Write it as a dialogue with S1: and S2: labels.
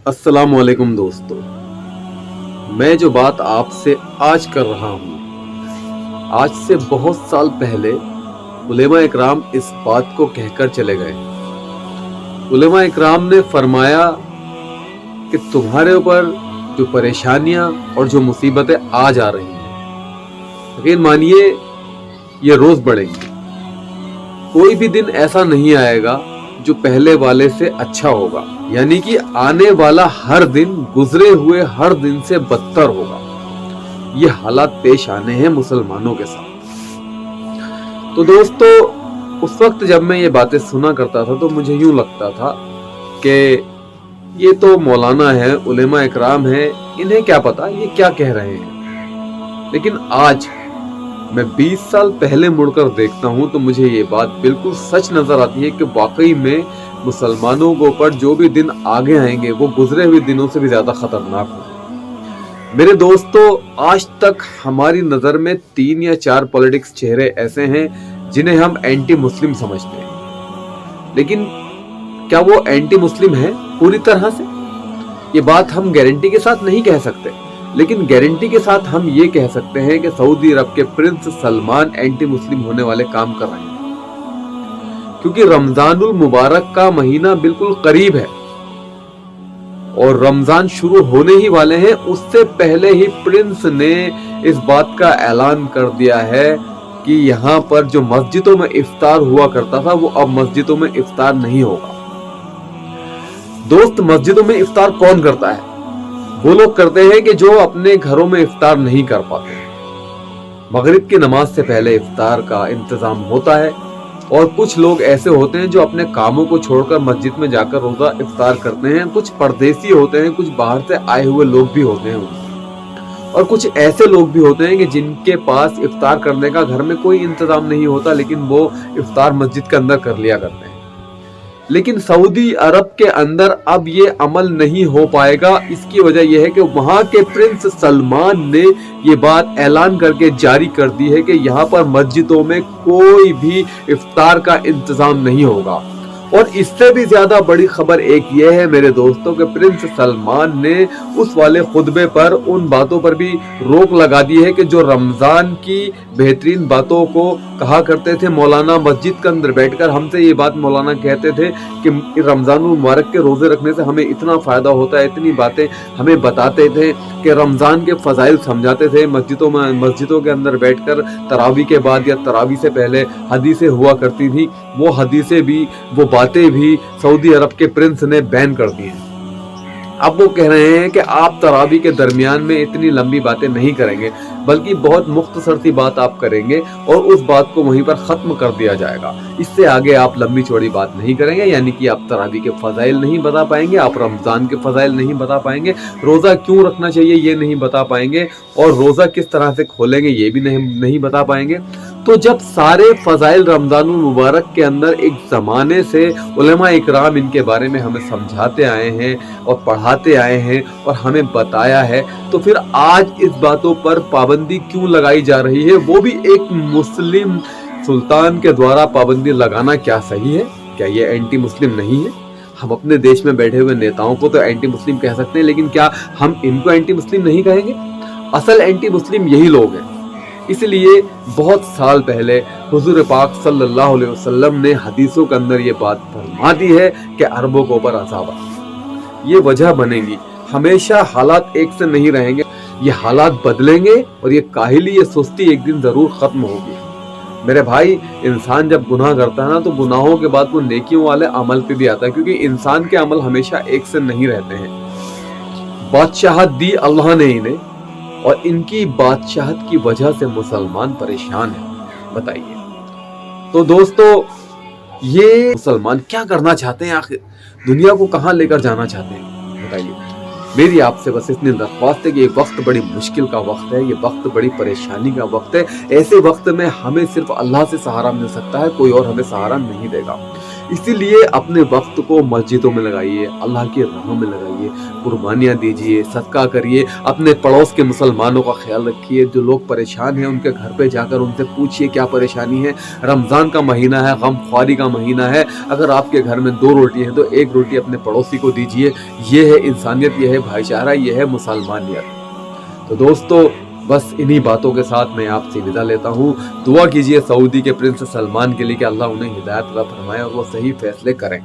S1: अस्सलाम वालेकुम दोस्तों, मैं जो बात आपसे आज कर रहा हूँ, आज से बहुत साल पहले उलेमा इकराम इस बात को कहकर चले गए। उलेमा इकराम ने फरमाया कि तुम्हारे ऊपर जो परेशानियां और जो मुसीबतें आज आ रही हैं, यकीन मानिए ये रोज बढ़ेंगी। कोई भी दिन ऐसा नहीं आएगा जो पहले वाले से अच्छा होगा, यानी कि आने वाला हर दिन गुजरे हुए हर दिन से बदतर होगा। ये हालात पेश आने हैं मुसलमानों के साथ। तो दोस्तों, उस वक्त जब मैं ये बातें सुना करता था तो मुझे यूं लगता था कि ये तो मौलाना है, उलेमा इकराम है, इन्हें क्या पता ये क्या कह रहे हैं। लेकिन आज मैं 20 साल पहले मुड़कर देखता हूं तो मुझे ये बात बिल्कुल सच नजर आती है कि वाकई में मुसलमानों के ऊपर जो भी दिन आगे आएंगे वो गुजरे हुए दिनों से भी ज्यादा खतरनाक होंगे। मेरे दोस्तों, आज तक हमारी नजर में 3 या 4 पॉलिटिक्स चेहरे ऐसे हैं जिन्हें हम एंटी मुस्लिम समझते हैं, लेकिन क्या वो एंटी मुस्लिम है पूरी तरह से? ये बात हम गारंटी के साथ नहीं कह सकते, लेकिन गारंटी के साथ हम ये कह सकते हैं कि सऊदी अरब के प्रिंस सलमान एंटी मुस्लिम होने वाले काम कर रहे हैं, क्योंकि रमजानुल मुबारक का महीना बिल्कुल करीब है और रमजान शुरू होने ही वाले हैं। उससे पहले ही प्रिंस ने इस बात का ऐलान कर दिया है कि यहाँ पर जो मस्जिदों में इफ्तार हुआ करता था वो अब मस्जिदों में इफ्तार नहीं होगा। दोस्त, मस्जिदों में इफ्तार कौन करता है? वो लोग करते हैं कि जो अपने घरों में इफ्तार नहीं कर पाते। मगरिब की नमाज से पहले इफ्तार का इंतजाम होता है और कुछ लोग ऐसे होते हैं जो अपने कामों को छोड़कर मस्जिद में जाकर रोजा इफ्तार करते हैं। कुछ परदेसी होते हैं, कुछ बाहर से आए हुए लोग भी होते हैं, और कुछ ऐसे लोग भी होते हैं कि जिनके पास इफ्तार करने का घर में कोई इंतजाम नहीं होता, लेकिन वो इफ्तार मस्जिद के अंदर कर लिया करते हैं। लेकिन सऊदी अरब के अंदर अब ये अमल नहीं हो पाएगा। इसकी वजह यह है कि वहां के प्रिंस सलमान ने ये बात ऐलान करके जारी कर दी है कि यहाँ पर मस्जिदों में कोई भी इफ्तार का इंतजाम नहीं होगा। और इससे भी ज्यादा बड़ी खबर एक ये है मेरे दोस्तों कि प्रिंस सलमान ने उस वाले खुतबे पर उन बातों पर भी रोक लगा दी है कि जो रमजान की बेहतरीन बातों को कहा करते थे मौलाना। मस्जिद के अंदर बैठकर हमसे ये बात मौलाना कहते थे कि रमजान मुबारक के रोजे रखने से हमें इतना फायदा होता है, इतनी बातें हमें बताते थे कि रमजान के फजाइल समझाते थे। मस्जिदों के अंदर बैठकर तरावी के बाद या तरावी से पहले हदीसें हुआ करती थी, वो हदीसें भी, वो बातें भी सऊदी अरब के प्रिंस ने बैन कर दी हैं। अब वो कह रहे हैं कि आप तरावी के दरमियान में इतनी लंबी बातें नहीं करेंगे, बल्कि बहुत मुख्तसर सी बात आप करेंगे और उस बात को वहीं पर खत्म कर दिया जाएगा। इससे आगे आप लंबी चौड़ी बात नहीं करेंगे, यानी कि आप तरावी के फजाइल नहीं बता पाएंगे, आप रमजान के फजाइल नहीं बता पाएंगे, रोजा क्यों रखना चाहिए ये नहीं बता पाएंगे, और रोजा किस तरह से खोलेंगे ये भी नहीं बता पाएंगे। तो जब सारे फजाइल रमजानुल मुबारक के अंदर एक ज़माने से उलेमा इकराम इनके बारे में हमें समझाते आए हैं और पढ़ाते आए हैं और हमें बताया है, तो फिर आज इस बातों पर पाबंदी क्यों लगाई जा रही है, वो भी एक मुस्लिम सुल्तान के द्वारा पाबंदी लगाना क्या सही है? क्या ये एंटी मुस्लिम नहीं है? हम अपने देश में बैठे हुए नेताओं को तो एंटी मुस्लिम कह सकते हैं, लेकिन क्या हम इनको एंटी मुस्लिम नहीं कहेंगे? असल एंटी मुस्लिम यही लोग हैं। इसलिए बहुत साल पहले हुजूर पाक सल्लल्लाहु अलैहि वसल्लम ने हदीसों के अंदर ये बात फरमा दी है कि अरबों के ऊपर अज़ाब। ये वजह बनेगी, हमेशा हालात एक से नहीं रहेंगे, ये हालात बदलेंगे और ये काहिली, ये सुस्ती एक दिन जरूर खत्म होगी। मेरे भाई, इंसान जब गुनाह करता है ना तो गुनाहों के बाद वो नेकियों वाले अमल पे भी आता है, क्योंकि इंसान के अमल हमेशा एक से नहीं रहते हैं। बादशाहत दी अल्लाह ने इन्हें, और इनकी बादशाहत की वजह से मुसलमान परेशान हैं। बताइए तो दोस्तों, ये मुसलमान क्या करना चाहते हैं? आखिर दुनिया को कहां लेकर जाना चाहते हैं? बताइए। मेरी आपसे बस इतनी दरख्वास्त है कि ये वक्त बड़ी मुश्किल का वक्त है, ये वक्त बड़ी परेशानी का वक्त है। ऐसे वक्त में हमें सिर्फ अल्लाह से सहारा मिल सकता है, कोई और हमें सहारा नहीं देगा। اسی لیے اپنے وقت کو مسجدوں میں لگائیے، اللہ کی راہ میں لگائیے، قربانیاں دیجیے، صدقہ کریے، اپنے پڑوس کے مسلمانوں کا خیال رکھیے، جو لوگ پریشان ہیں ان کے گھر پہ جا کر ان سے پوچھیے کیا پریشانی ہے۔ رمضان کا مہینہ ہے، غم خواری کا مہینہ ہے، اگر آپ کے گھر میں 2 روٹی ہیں تو 1 روٹی اپنے پڑوسی کو دیجیے۔ یہ ہے انسانیت، یہ ہے بھائی چارہ، یہ ہے مسلمانیت۔ تو دوستو، بس انہی باتوں کے ساتھ میں آپ سے ودا لیتا ہوں۔ دعا کیجئے سعودی کے پرنس سلمان کے لیے کہ اللہ انہیں ہدایت عطا فرمائے اور وہ صحیح فیصلے کریں۔